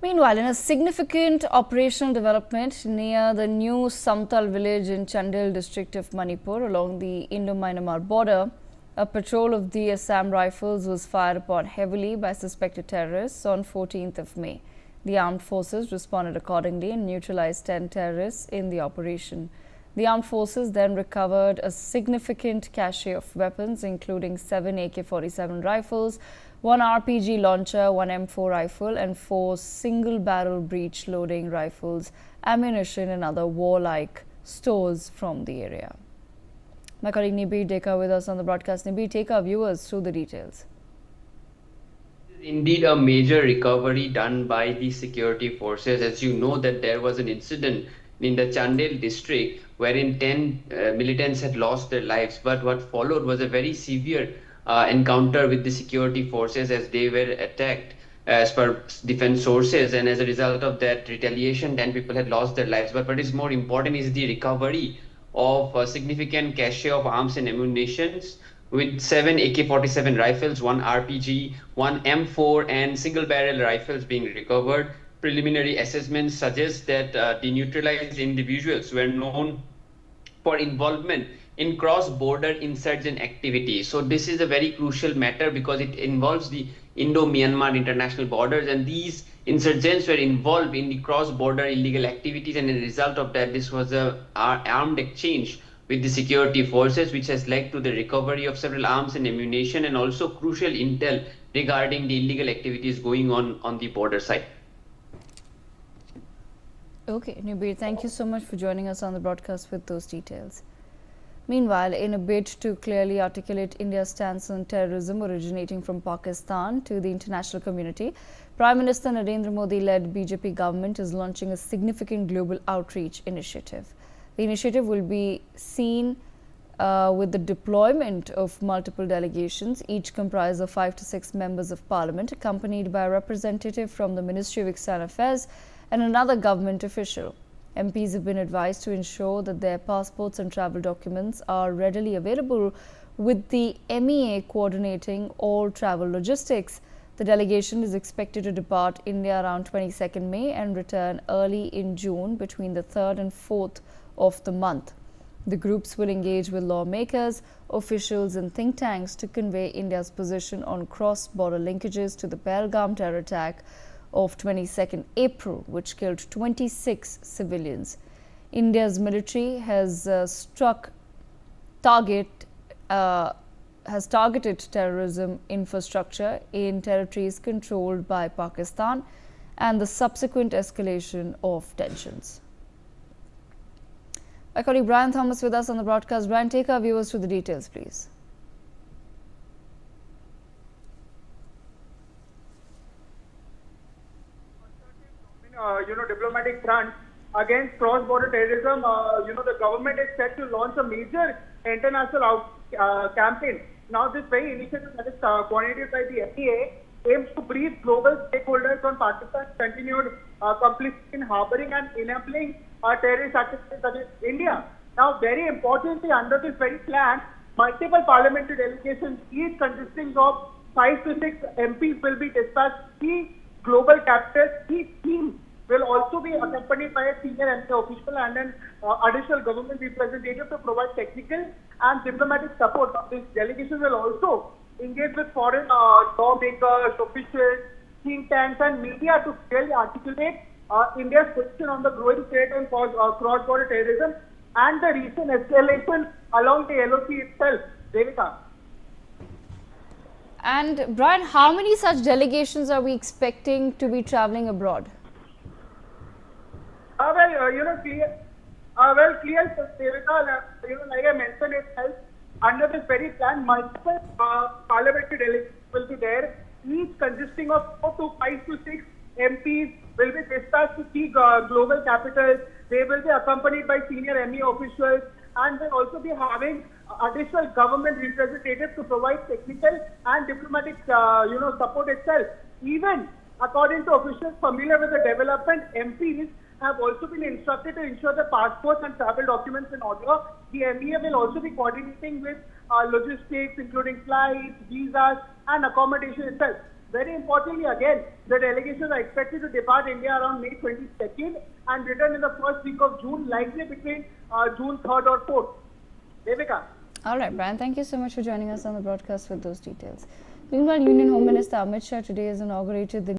Meanwhile, in a significant operational development near the new Samtal village in Chandel district of Manipur along the Indo-Myanmar border, a patrol of the Assam Rifles was fired upon heavily by suspected terrorists on 14th of May. The armed forces responded accordingly and neutralized 10 terrorists in the operation. The armed forces then recovered a significant cache of weapons, including 7 AK-47 rifles, 1 RPG launcher, 1 M4 rifle, and 4 single-barrel breech-loading rifles, ammunition, and other warlike stores from the area. My colleague Nibir Deka with us on the broadcast. Nibir, take our viewers through the details. Indeed a major recovery done by the security forces. As you know that there was an incident in the Chandel district wherein 10 militants had lost their lives, but what followed was a very severe encounter with the security forces as they were attacked as per defense sources, and as a result of that retaliation 10 people had lost their lives. But what is more important is the recovery of a significant cache of arms and ammunitions with 7 AK-47 rifles, 1 RPG, 1 M4 and single barrel rifles being recovered. Preliminary assessments suggest that the neutralized individuals were known for involvement in cross-border insurgent activity. So this is a very crucial matter because it involves the Indo-Myanmar international borders, and these insurgents were involved in the cross-border illegal activities, and as a result of that, this was a armed exchange with the security forces, which has led to the recovery of several arms and ammunition and also crucial intel regarding the illegal activities going on the border side. Okay, Nibir, thank you so much for joining us on the broadcast with those details. Meanwhile, in a bid to clearly articulate India's stance on terrorism originating from Pakistan to the international community, Prime Minister Narendra Modi-led BJP government is launching a significant global outreach initiative. The initiative will be seen with the deployment of multiple delegations, each comprised of 5 to 6 members of parliament, accompanied by a representative from the Ministry of External Affairs and another government official. MPs have been advised to ensure that their passports and travel documents are readily available, with the MEA coordinating all travel logistics. The delegation is expected to depart India around 22nd May and return early in June between the 3rd and 4th of the month. The groups will engage with lawmakers, officials and think tanks to convey India's position on cross-border linkages to the Pahalgam terror attack of 22nd April, which killed 26 civilians. India's military has targeted terrorism infrastructure in territories controlled by Pakistan and the subsequent escalation of tensions. My colleague Brian Thomas with us on the broadcast. Brian, take our viewers through the details, please. Diplomatic front against cross-border terrorism, the government is set to launch a major international campaign. Now, this very initiative that is coordinated by the MEA aims to brief global stakeholders on Pakistan's continued complicity in harboring and enabling terrorist activities against India. Now, very importantly, under this very plan, multiple parliamentary delegations, each consisting of 5 to 6 MPs, will be dispatched. Key global captors, each team will also be accompanied by a senior MP official and an additional government representative to provide technical and diplomatic support. This delegation will also engage with foreign lawmakers, officials, think tanks and media to clearly articulate India's position on the growing threat and cross-border terrorism and the recent escalation along the LOC itself. Devika. And Brian, how many such delegations are we expecting to be traveling abroad? Clear, Devika, like I mentioned itself, under this very plan, multiple parliamentary delegations will be there, each consisting of 4 to 5 to 6 MPs will be dispatched to key global capitals. They will be accompanied by senior MEA officials and will also be having additional government representatives to provide technical and diplomatic support itself. Even according to officials familiar with the development, MPs have also been instructed to ensure the passports and travel documents in order. The MEA will also be coordinating with logistics, including flights, visas, and accommodation itself. Very importantly, again, the delegations are expected to depart India around May 22nd and return in the first week of June, likely between June 3rd or 4th. Devika. All right, Brian, thank you so much for joining us on the broadcast with those details. Meanwhile, Union Home Minister Amit Shah today has inaugurated the